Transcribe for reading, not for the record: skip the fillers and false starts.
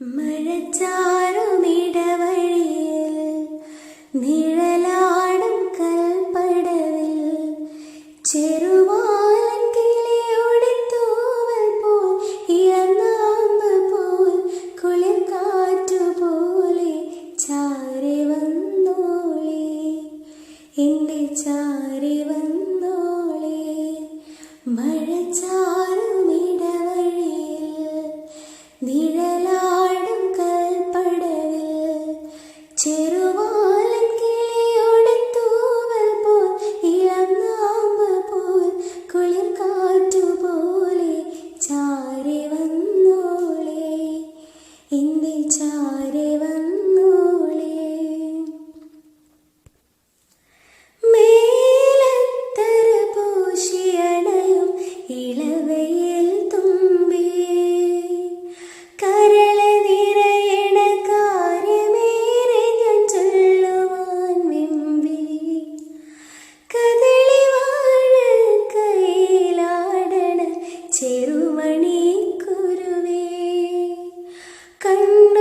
മഴച്ചാറുമിടവഴിയിൽ നിഴലാടും കൽപ്പടവിൽ ചെറുവാലൻ കിളിയുടെ തൂവൽ പോൽ ഇളനാമ്പ് പോൽ കുളിർ കാറ്റുപോലെ ചാരി വന്നോളേ, എൻ്റെ ചാരി വന്നോളേ. മഴച്ചാറുമിടവഴിയിൽ നിഴലാടും കൽപ്പടവിൽ ചെറുവാലൻ കിളിയുടെ തൂവൽ പോൽ ഇളനാമ്പ് പോൽ കുളിർ കാറ്റുപോലെ ചാരി വന്നോളേ, എൻ്റെ ചാരി വന്നോളേ. മേലത്തര പൂശിയണയും ഇളവയിൽ തുമ്പി കരള നിറയണ കാര്യമേറെ ഞാൻ ചൊല്ലുവാൻ വെമ്പി. കദളി വാഴ കൈയിലാടണ ചെറുമണി കുരുവേ, കണ്ണ